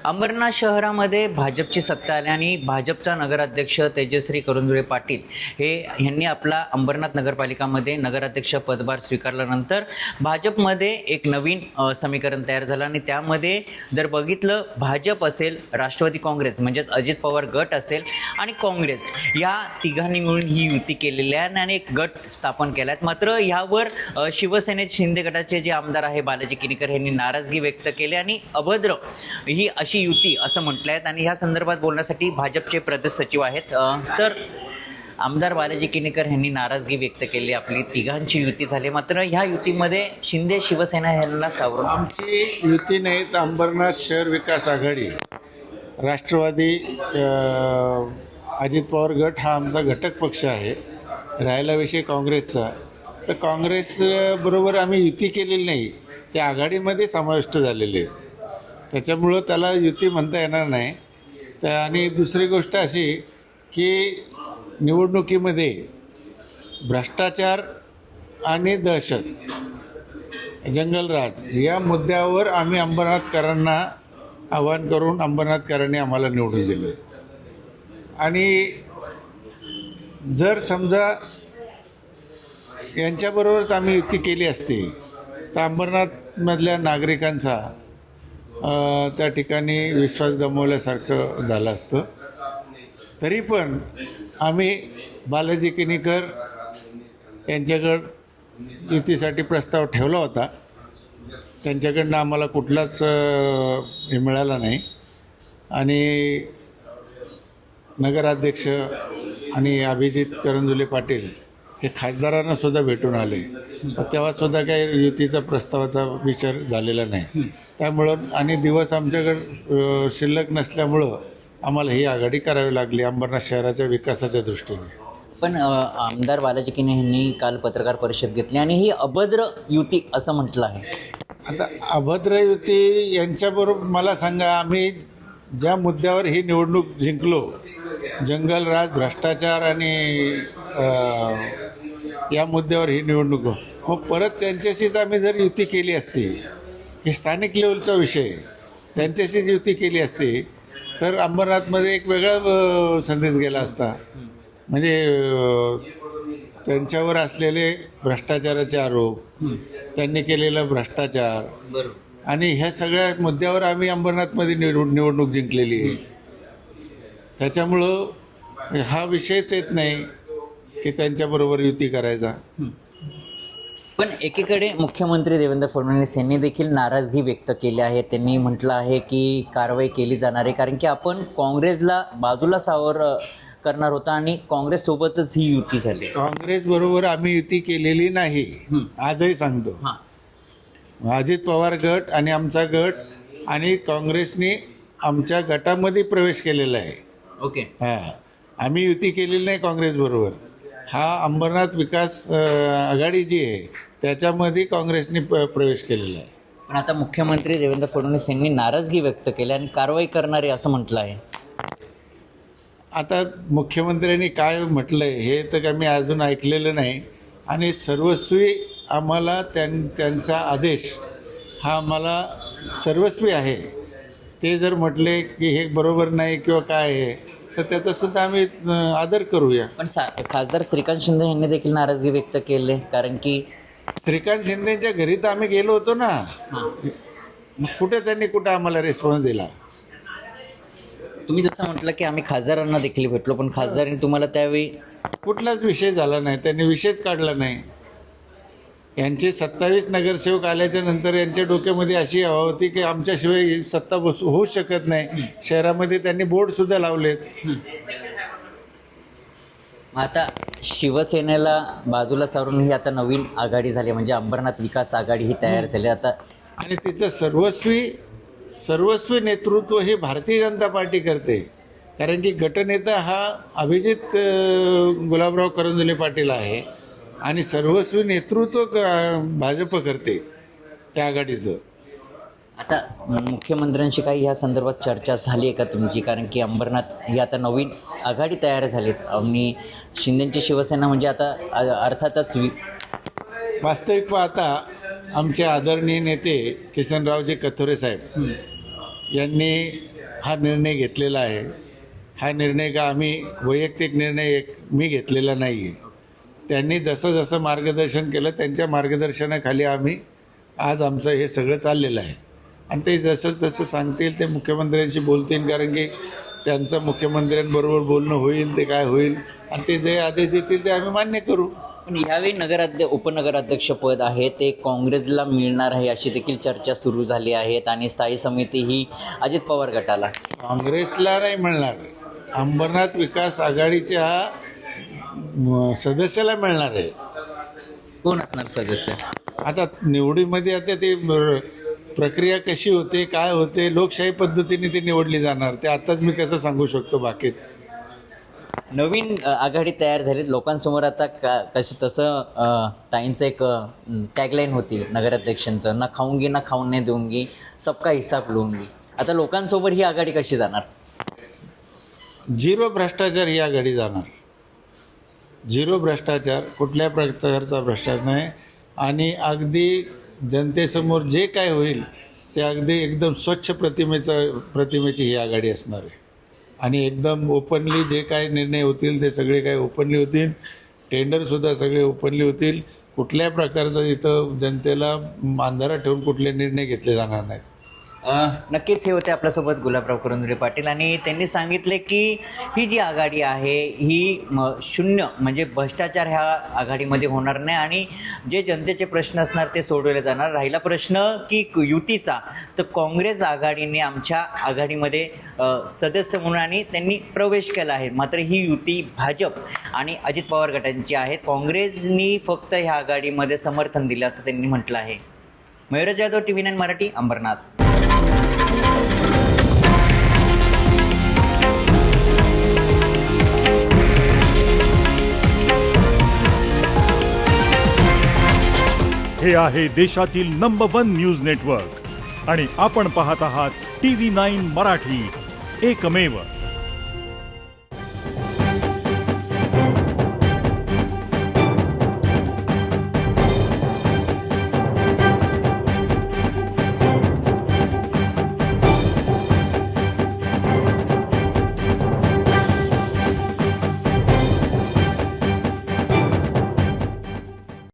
अंबरनाथ शहरामध्ये भाजपची सत्ता आली आणि भाजपचा नगराध्यक्ष तेजश्री करुंजुळे पाटील यांनी आपला अंबरनाथ नगरपालिकामध्ये नगराध्यक्ष पदभार स्वीकारल्यानंतर भाजपमध्ये एक नवीन समीकरण तयार झालं आणि त्यामध्ये जर बघितलं भाजप असेल, राष्ट्रवादी काँग्रेस म्हणजेच अजित पवार गट असेल आणि काँग्रेस या तिघांनी मिळून ही युती केलेली आहे आणि एक गट स्थापन केला आहे. मात्र यावर शिवसेनेचे शिंदे गटाचे जे आमदार आहे बालाजी किनीकर यांनी नाराजगी व्यक्त केली आणि अभद्र ही अशी युती असं म्हटलं आहे. आणि ह्या संदर्भात बोलण्यासाठी भाजपचे प्रदेश सचिव आहेत. सर, आमदार बालाजी किनीकर यांनी नाराजगी व्यक्त केली, आपली तिघांची युती झाली, मात्र ह्या युतीमध्ये शिंदे शिवसेना यांना सावरून आमची युती नाही तर अंबरनाथ शहर विकास आघाडी, राष्ट्रवादी, अजित पवार गट हा आमचा घटक पक्ष आहे. राहिला विषय काँग्रेसचा, तर काँग्रेस बरोबर आम्ही युती केलेली नाही, त्या आघाडीमध्ये समाविष्ट झालेले आहेत. त्याच्यामुळं त्याला युती म्हणता येणार नाही. आणि दुसरी गोष्ट अशी की निवडणुकीमध्ये भ्रष्टाचार आणि दहशत, जंगलराज या मुद्द्यावर आम्ही अंबरनाथकरांना आवाहन करून अंबरनाथकरांनी आम्हाला निवडून दिलं. आणि जर समजा यांच्याबरोबरच आम्ही युती केली असती तर अंबरनाथमधल्या नागरिकांचा त्या ठिकाणी विश्वास गमावल्यासारखं झालं असतं. तरी पण आम्ही बालाजी किनीकर यांच्याकडं युतीसाठी प्रस्ताव ठेवला होता. त्यांच्याकडनं आम्हाला कुठलाच हे मिळाला नाही. आणि नगराध्यक्ष आणि अभिजित करंजुले पाटील हे खासदारांना सुद्धा भेटून आले, तेव्हासुद्धा काही युतीचा प्रस्तावाचा विचार झालेला नाही. त्यामुळं आणि दिवस आमच्याकडे शिल्लक नसल्यामुळं आम्हाला ही आघाडी करावी लागली अंबरनाथ शहराच्या विकासाच्या दृष्टीने. पण आमदार बालाजी किनी यांनी काल पत्रकार परिषद घेतली आणि ही अभद्र युती असं म्हटलं आहे. आता अभद्र युती यांच्याबरोबर मला सांगा, आम्ही ज्या मुद्द्यावर ही निवडणूक जिंकलो, जंगलराज, भ्रष्टाचार आणि या मुद्द्यावर ही निवडणूक, मग परत त्यांच्याशीच आम्ही जर युती केली असती, ही स्थानिक लेवलचा विषय, त्यांच्याशीच युती केली असती तर अंबरनाथमध्ये एक वेगळा संदेश गेला असता. म्हणजे त्यांच्यावर असलेले भ्रष्टाचाराचे आरोप, त्यांनी केलेला भ्रष्टाचार आणि ह्या सगळ्या मुद्द्यावर आम्ही अंबरनाथमध्ये निवडणूक जिंकलेली आहे. त्याच्यामुळं हा विषयच येत नाही की त्यांच्याबरोबर युती करायचा. पण एकीकडे मुख्यमंत्री देवेंद्र फडणवीस यांनी देखील नाराजगी व्यक्त केली आहे. त्यांनी म्हटलं आहे की कारवाई केली जाणार आहे, कारण की आपण काँग्रेसला बाजूला सावर करणार होता आणि काँग्रेससोबतच ही युती झाली. काँग्रेसबरोबर आम्ही युती केलेली नाही, आजही सांगतो. अजित पवार गट आणि आमचा गट आणि काँग्रेसने आमच्या गटामध्ये प्रवेश केलेला आहे. ओके. हां, आम्ही युती केलेली नाही काँग्रेसबरोबर. हा अंबरनाथ विकास आघाडी जी आहे त्याच्यामध्ये काँग्रेसने प्रवेश केलेला आहे. पण आता मुख्यमंत्री देवेंद्र फडणवीस यांनी नाराजगी व्यक्त केली आणि कारवाई करणारे असं म्हटलं आहे. आता मुख्यमंत्र्यांनी काय म्हटलं आहे हे तर काय मी अजून ऐकलेलं नाही. आणि सर्वस्वी आम्हाला त्यांचा आदेश हा आम्हाला सर्वस्वी आहे. ते जर म्हटले की हे बरोबर नाही किंवा काय आहे तर त्याचासुद्धा आम्ही आदर करूया. पण खासदार श्रीकांत शिंदे यांनी देखील नाराजगी व्यक्त केली, कारण की श्रीकांत शिंदेच्या घरी तर आम्ही गेलो होतो ना, कुठे आम्हाला रिस्पॉन्स दिला. तुम्ही जसं म्हटलं की आम्ही खासदारांना देखील भेटलो, पण खासदारांनी तुम्हाला त्यावेळी कुठलाच विषय झाला नाही, त्यांनी विषयच काढला नाही. यांचे 27 नगरसेवक आल्याच्या नंतर यांच्या डोक्यामध्ये अशी हवा होती की आमच्याशिवाय सत्ता होऊ शकत नाही. शहरामध्ये त्यांनी बोर्डसुद्धा लावलेत. आता शिवसेनेला बाजूला सारून ही आता नवीन आघाडी झाली, म्हणजे अंबरनाथ विकास आघाडी ही तयार झाली आता. आणि तिचं सर्वस्वी नेतृत्व हे भारतीय जनता पार्टी करते, कारण की गटनेता हा अभिजित गुलाबराव करंजुले पाटील आहे आणि सर्वस्वी नेतृत्व भाजप करते त्या आघाडीचं. आता मुख्यमंत्र्यांशी काही ह्या संदर्भात चर्चा झाली आहे का तुमची? कारण की अंबरनाथ ही आता नवीन आघाडी तयार झालीत आणि शिंदेची शिवसेना म्हणजे आता अर्थातच वास्तविक पाहता आमचे आदरणीय नेते किसनरावजी कथोरे साहेब यांनी हा निर्णय घेतलेला आहे. हा निर्णय का आम्ही वैयक्तिक निर्णय मी घेतलेला नाही आहे. त्यांनी जसं जसं मार्गदर्शन केलं त्यांच्या मार्गदर्शनाखाली आम्ही आज आमचं हे सगळं चाललेलं आहे. आणि ते जसं जसं सांगतील ते मुख्यमंत्र्यांशी बोलतील, कारण की त्यांचं मुख्यमंत्र्यांबरोबर बोलणं होईल, ते काय होईल आणि ते जे आदेश देतील ते आम्ही मान्य करू. पण यावेळी उपनगराध्यक्षपद आहे ते काँग्रेसला मिळणार आहे अशी देखील चर्चा सुरू झाली आहेत आणि स्थायी समिती ही अजित पवार गटाला. काँग्रेसला नाही मिळणार, अंबरनाथ विकास आघाडीच्या सदस्याला मिळणार आहे. कोण असणार सदस्य? आता निवडीमध्ये आता ते प्रक्रिया कशी होते, काय होते, लोकशाही पद्धतीने ती निवडली जाणार. ते आताच मी कसं सांगू शकतो. बाकी नवीन आघाडी तयार झाली लोकांसमोर आता तसं ताईंचं एक टॅगलाईन होती नगराध्यक्षांचं, ना खाऊंगी ना खाऊन देऊंगी, सबका हिसाब लूंगी. आता लोकांसोबत ही आघाडी कशी जाणार? झिरो भ्रष्टाचार ही आघाडी जाणार. झिरो भ्रष्टाचार, कुठल्या प्रकारचा भ्रष्टाचार नाही. आणि अगदी जनतेसमोर जे काय होईल ते अगदी एकदम स्वच्छ प्रतिमेची ही आघाडी असणार आहे. आणि एकदम ओपनली जे काय निर्णय होतील ते सगळे काय ओपनली होतील. टेंडरसुद्धा सगळे ओपनली होतील. कुठल्या प्रकारचं इथं जनतेला अंधारात ठेवून कुठले निर्णय घेतले जाणार नाहीत. नक्कीच हे होते आपल्यासोबत गुलाबराव करंजुले पाटील आणि त्यांनी सांगितले की ही जी आघाडी आहे ही शून्य म्हणजे भ्रष्टाचार ह्या आघाडीमध्ये होणार नाही आणि जे जनतेचे प्रश्न असणार ते सोडवले जाणार. राहिला प्रश्न की युतीचा, तर काँग्रेस आघाडीने आमच्या आघाडीमध्ये सदस्य म्हणून आणि त्यांनी प्रवेश केला आहे. मात्र ही युती भाजप आणि अजित पवार गटांची आहे. काँग्रेसनी फक्त ह्या आघाडीमध्ये समर्थन दिलं असं त्यांनी म्हटलं आहे. मयूर जाधव, TV9 मराठी, अंबरनाथ. हे आहे देशातील नंबर 1 न्यूज नेटवर्क आणि आपण पाहत आहात TV9 मराठी, एकमेव.